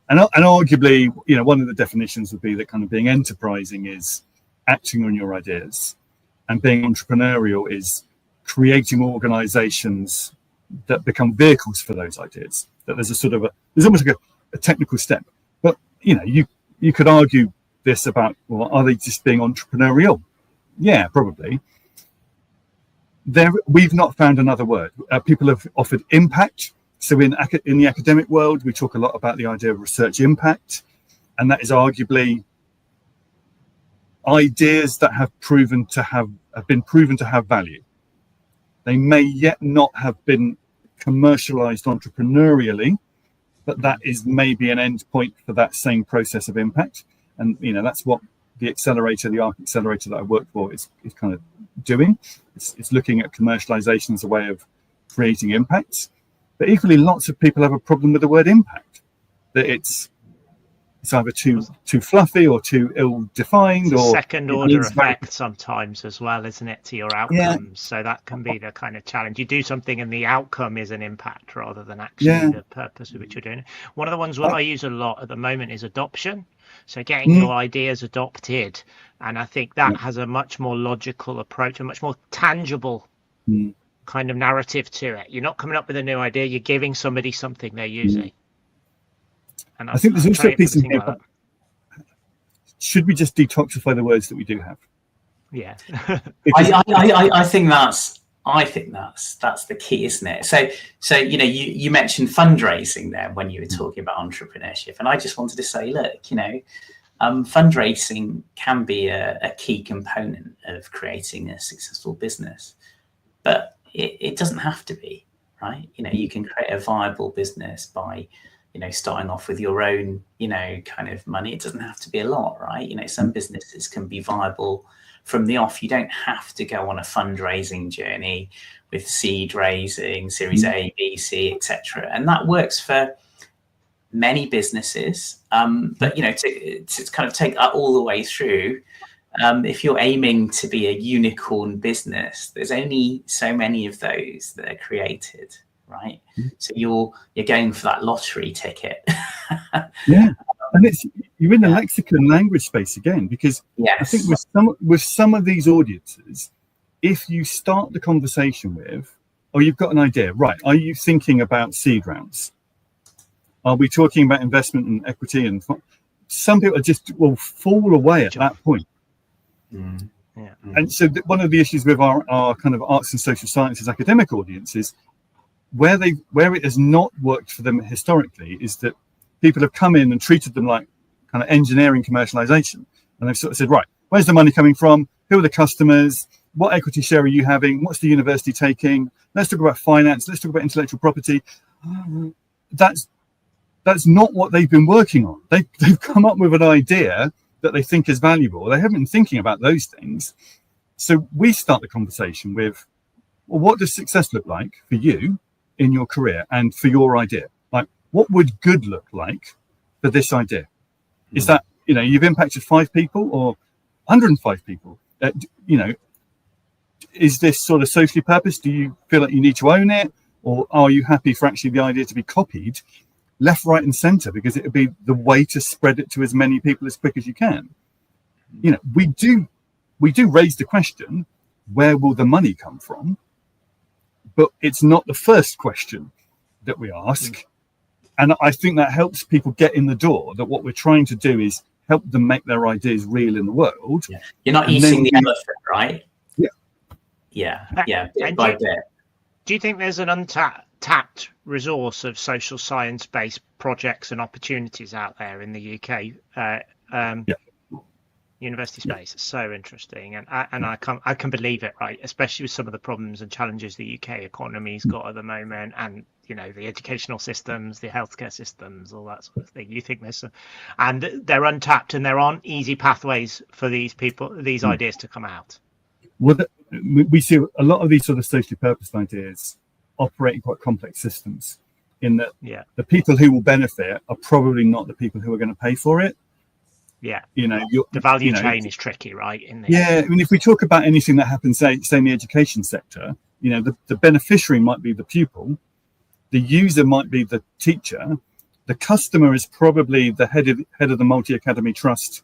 And arguably, one of the definitions would be that kind of being enterprising is acting on your ideas, and being entrepreneurial is creating organizations that become vehicles for those ideas. That there's there's almost like a technical step. But you could argue this about, well, are they just being entrepreneurial? Yeah, probably. We've not found another word. People have offered impact. So in the academic world, we talk a lot about the idea of research impact, and that is arguably ideas that have been proven to have value. They may yet not have been commercialized entrepreneurially, but that is maybe an end point for that same process of impact. And that's what the ARC accelerator that I work for is kind of doing. It's looking at commercialization as a way of creating impacts. But equally, lots of people have a problem with the word impact, that it's either too fluffy or too ill-defined, or second order effect sometimes as well, isn't it, to your outcomes? So that can be the kind of challenge. You do something and the outcome is an impact rather than actually the purpose of which you're doing it. One of the ones I use a lot at the moment is adoption. So getting your ideas adopted, and I think that has a much more logical approach, a much more tangible kind of narrative to it. You're not coming up with a new idea, you're giving somebody something they're using. And I think there's also a piece in here about, should we just detoxify the words that we do have? Yeah. I think that's the key, isn't it? So you mentioned fundraising there when you were talking about entrepreneurship, and I just wanted to say, look, fundraising can be a key component of creating a successful business, but it doesn't have to be, right? You can create a viable business by starting off with your own kind of money. It doesn't have to be a lot, right? Some businesses can be viable from the off. You don't have to go on a fundraising journey with seed raising, Series A, B, C, etc. And that works for many businesses. But to kind of take that all the way through, if you're aiming to be a unicorn business, there's only so many of those that are created, right? So you're going for that lottery ticket. And you're in the lexicon language space again, because I think with some of these audiences, if you start the conversation with, you've got an idea, right? Are you thinking about seed rounds? Are we talking about investment and equity? And some people will fall away at that point. And so one of the issues with our kind of arts and social sciences academic audience is where it has not worked for them historically is that people have come in and treated them like kind of engineering commercialization, and they've sort of said, right, where's the money coming from? Who are the customers? What equity share are you having? What's the university taking? Let's talk about finance. Let's talk about intellectual property. That's not what they've been working on. They've come up with an idea that they think is valuable. They haven't been thinking about those things. So we start the conversation with, well, what does success look like for you in your career and for your idea? Like, what would good look like for this idea? Is that, you've impacted 5 people or 105 people? Is this sort of socially purposed? Do you feel like you need to own it? Or are you happy for actually the idea to be copied left, right, and center, because it would be the way to spread it to as many people as quick as you can? You know, we do raise the question, where will the money come from? But it's not the first question that we ask. And I think that helps people get in the door, that what we're trying to do is help them make their ideas real in the world. Yeah. You're not eating the elephant, right? Yeah. Yeah, bit by bit. Do you think there's an untapped resource of social science-based projects and opportunities out there in the UK university space? It's so interesting, and I can believe it, right? Especially with some of the problems and challenges the UK economy's got at the moment, and you know, the educational systems, the healthcare systems, all that sort of thing. You think there's and they're untapped, and there aren't easy pathways for these people, these ideas to come out. Well, we see a lot of these sort of socially purposed ideas operate in quite complex systems, in that the people who will benefit are probably not the people who are going to pay for it. Yeah, you know, the value chain is tricky, right? I mean, if we talk about anything that happens, say in the education sector, you know, the beneficiary might be the pupil, the user might be the teacher, the customer is probably the head of the multi-academy trust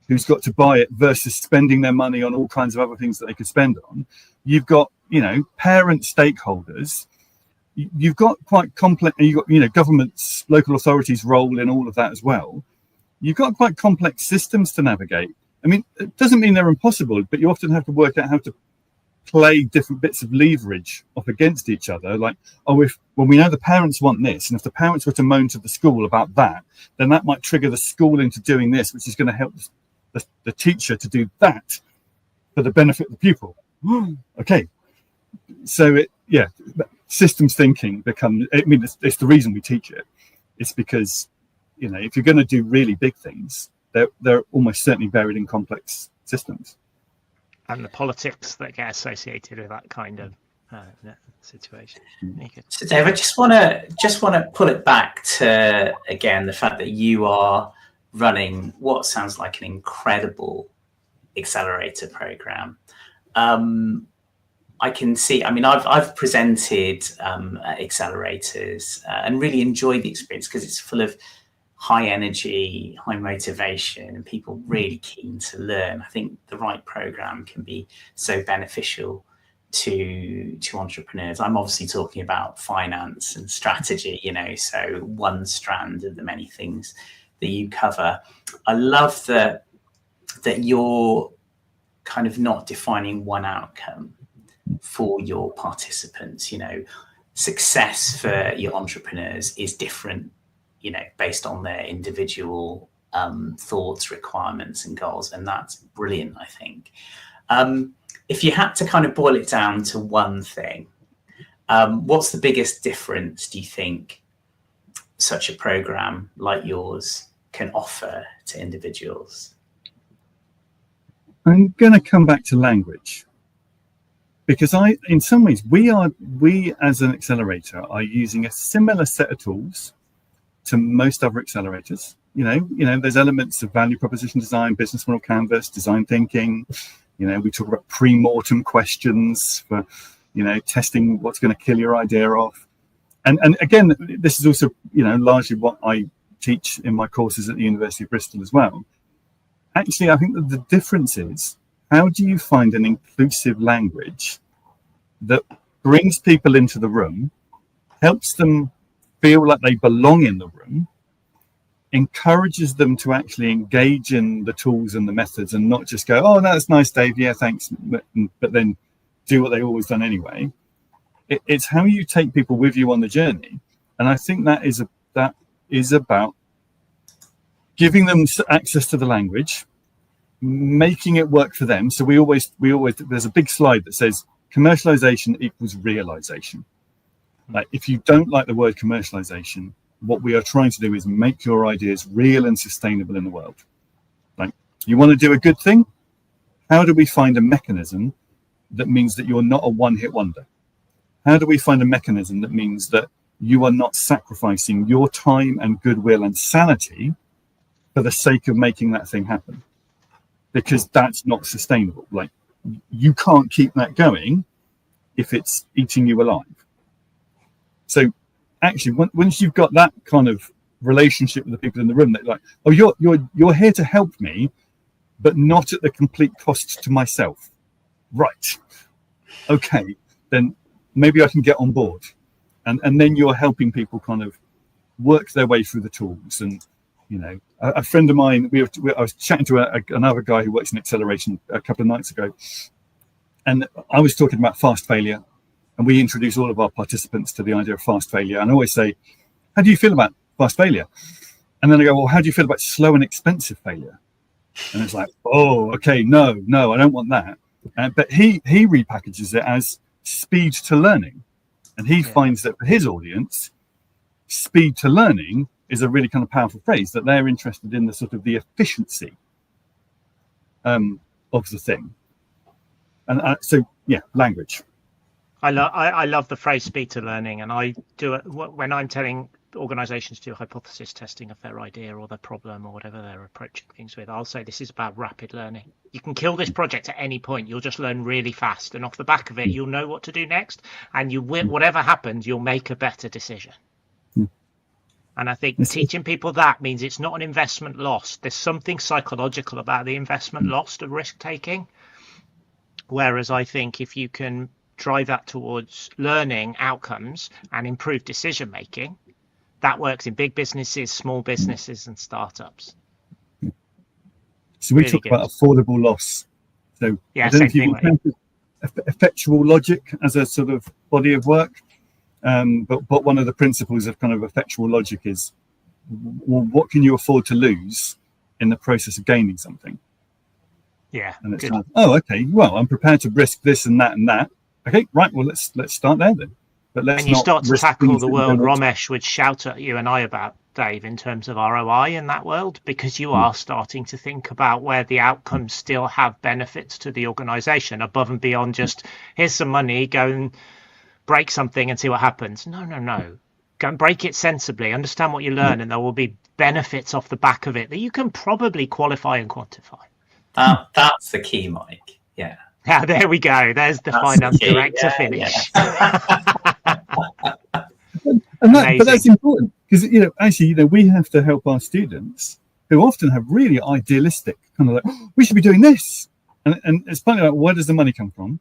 who's got to buy it, versus spending their money on all kinds of other things that they could spend on. You've got, you know, parent stakeholders. You've got quite complex, you've got, you know, governments, local authorities' role in all of that as well. You've got quite complex systems to navigate. I mean, it doesn't mean they're impossible, but you often have to work out how to play different bits of leverage off against each other. Like, when we know the parents want this, and if the parents were to moan to the school about that, then that might trigger the school into doing this, which is going to help the teacher to do that for the benefit of the pupil. Okay. So systems thinking becomes, I mean, it's the reason we teach it. It's because, you know, if you're going to do really big things, they're almost certainly buried in complex systems. And the politics that get associated with that kind of situation. So, Dave, I just want to pull it back to, again, the fact that you are running what sounds like an incredible accelerator program. I can see, I mean, I've presented accelerators and really enjoyed the experience, because it's full of high energy, high motivation, and people really keen to learn. I think the right program can be so beneficial to entrepreneurs. I'm obviously talking about finance and strategy, you know, so one strand of the many things that you cover. I love that you're kind of not defining one outcome for your participants. You know, success for your entrepreneurs is different, you know, based on their individual thoughts, requirements, and goals. And that's brilliant, I think. If you had to kind of boil it down to one thing, what's the biggest difference, do you think, such a program like yours can offer to individuals? I'm going to come back to language, because in some ways, we as an accelerator are using a similar set of tools to most other accelerators. You know, there's elements of value proposition design, business model canvas, design thinking. You know, we talk about pre-mortem questions for, you know, testing what's going to kill your idea off. And again, this is also, you know, largely what I teach in my courses at the University of Bristol as well. Actually, I think that the difference is, how do you find an inclusive language that brings people into the room, helps them feel like they belong in the room, encourages them to actually engage in the tools and the methods, and not just go, oh, that's nice, Dave, yeah, thanks, but then do what they've always done anyway. It's how you take people with you on the journey. And I think that is about giving them access to the language, making it work for them. So we always there's a big slide that says commercialization equals realization. Like, if you don't like the word commercialization, what we are trying to do is make your ideas real and sustainable in the world. Like, you want to do a good thing? How do we find a mechanism that means that you're not a one-hit wonder? How do we find a mechanism that means that you are not sacrificing your time and goodwill and sanity for the sake of making that thing happen? Because that's not sustainable. Like, you can't keep that going if it's eating you alive. So actually, once you've got that kind of relationship with the people in the room, that like, oh, you're here to help me, but not at the complete cost to myself. Right. Okay, then maybe I can get on board. And then you're helping people kind of work their way through the tools. And, you know, a friend of mine, I was chatting to another guy who works in acceleration a couple of nights ago. And I was talking about fast failure. And we introduce all of our participants to the idea of fast failure. And I always say, how do you feel about fast failure? And then I go, well, how do you feel about slow and expensive failure? And it's like, oh, okay, no, I don't want that. But he repackages it as speed to learning. And he finds that for his audience, speed to learning is a really kind of powerful phrase, that they're interested in the sort of the efficiency of the thing. And so, yeah, language. I love the phrase speed to learning, and I do it when I'm telling organizations to do hypothesis testing of their idea or their problem or whatever they're approaching things with. I'll say this is about rapid learning. You can kill this project at any point. You'll just learn really fast, and off the back of it, you'll know what to do next, and you will, whatever happens, you'll make a better decision. And I think teaching people that means it's not an investment lost. There's something psychological about the investment lost of risk taking. Whereas I think if you can drive that towards learning outcomes and improve decision making, that works in big businesses, small businesses, and startups. So we talk about affordable loss. So yeah, I don't know if same thing. Effectual logic as a sort of body of work, but one of the principles of kind of effectual logic is, well, what can you afford to lose in the process of gaining something? Yeah. And it's like, oh, okay, well, I'm prepared to risk this and that and that. Okay, right. Well, let's start there then. But let's and you not start to risk tackle the that world Romesh would shout at you and I about, Dave, in terms of ROI in that world, because you are starting to think about where the outcomes still have benefits to the organization above and beyond just here's some money, go and break something and see what happens. No. Go and break it sensibly, understand what you learn, and there will be benefits off the back of it that you can probably qualify and quantify. That's the key, Mike. Yeah. Yeah, there we go. There's the finance director finish. But that's important because, actually, we have to help our students who often have really idealistic kind of like, oh, we should be doing this. And it's partly like, where does the money come from?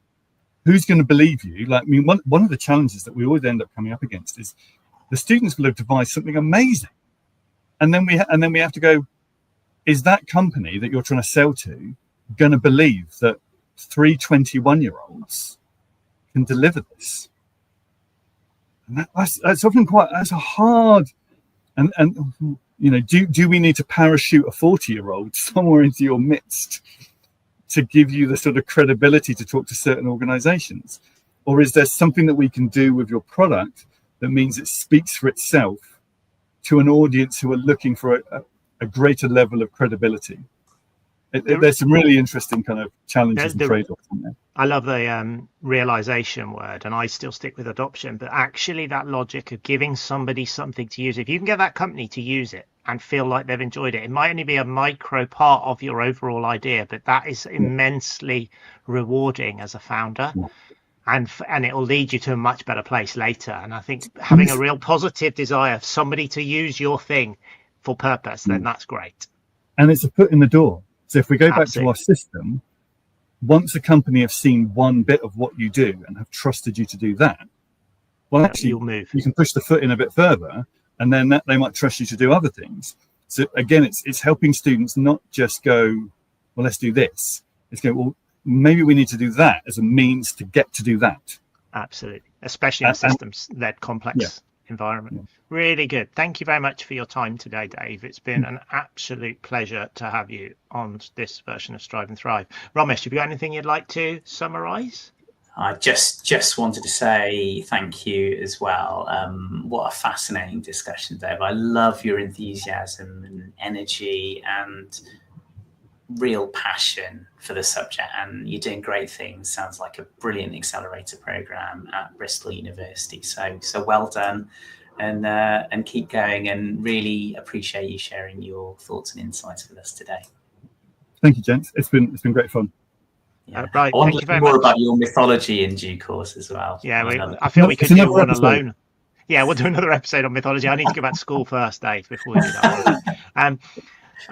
Who's going to believe you? Like, I mean, one of the challenges that we always end up coming up against is the students will have devised something amazing. And then we have to go, is that company that you're trying to sell to going to believe that 3 21-year-olds can deliver this? And that's often that's a hard, and do we need to parachute a 40-year-old somewhere into your midst to give you the sort of credibility to talk to certain organizations? Or is there something that we can do with your product that means it speaks for itself to an audience who are looking for a greater level of credibility? There's some really interesting kind of challenges and trade-offs in there. I love the realization word, and I still stick with adoption, but actually that logic of giving somebody something to use, if you can get that company to use it and feel like they've enjoyed it, it might only be a micro part of your overall idea, but that is immensely rewarding as a founder. And it will lead you to a much better place later. And I think having a real positive desire of somebody to use your thing for purpose, then that's great. And it's a foot in the door. So if we go back to our system, once a company have seen one bit of what you do and have trusted you to do that, well, actually, you'll move. You can push the foot in a bit further, and then they might trust you to do other things. So again, it's helping students not just go, well, let's do this. It's go, well, maybe we need to do that as a means to get to do that. Absolutely, especially in a systems-led complex environment. Really good. Thank you very much for your time today, Dave. It's been an absolute pleasure to have you on this version of Strive and Thrive. Romesh, have you got anything you'd like to summarize? I just wanted to say thank you as well. What a fascinating discussion, Dave. I love your enthusiasm and energy and real passion for the subject, and you're doing great things. Sounds like a brilliant accelerator program at Bristol University. So well done, and keep going, and really appreciate you sharing your thoughts and insights with us today. Thank you, gents. It's been great fun. Yeah. Right. I want to to know more about your mythology in due course as well. Yeah, I feel we could do one alone. Yeah, we'll do another episode on mythology. I need to go back to school first, Dave, before we do that.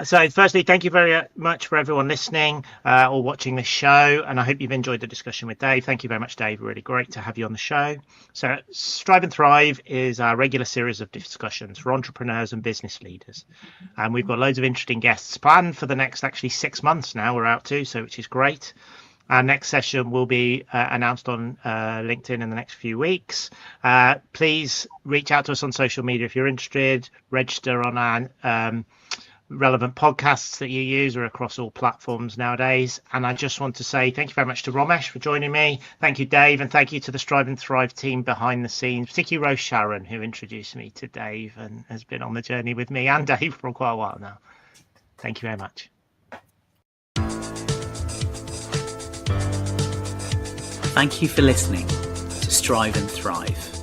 So firstly, thank you very much for everyone listening or watching this show. And I hope you've enjoyed the discussion with Dave. Thank you very much, Dave. Really great to have you on the show. So Strive and Thrive is our regular series of discussions for entrepreneurs and business leaders. And we've got loads of interesting guests planned for the next actually 6 months now we're out to, so which is great. Our next session will be announced on LinkedIn in the next few weeks. Please reach out to us on social media if you're interested. Register on our relevant podcasts that you use are across all platforms nowadays. And I just want to say thank you very much to Romesh for joining me. Thank you, Dave, and thank you to the Strive and Thrive team behind the scenes, particularly Rose Sharon, who introduced me to Dave and has been on the journey with me and Dave for quite a while now. Thank you very much. Thank you for listening to Strive and Thrive.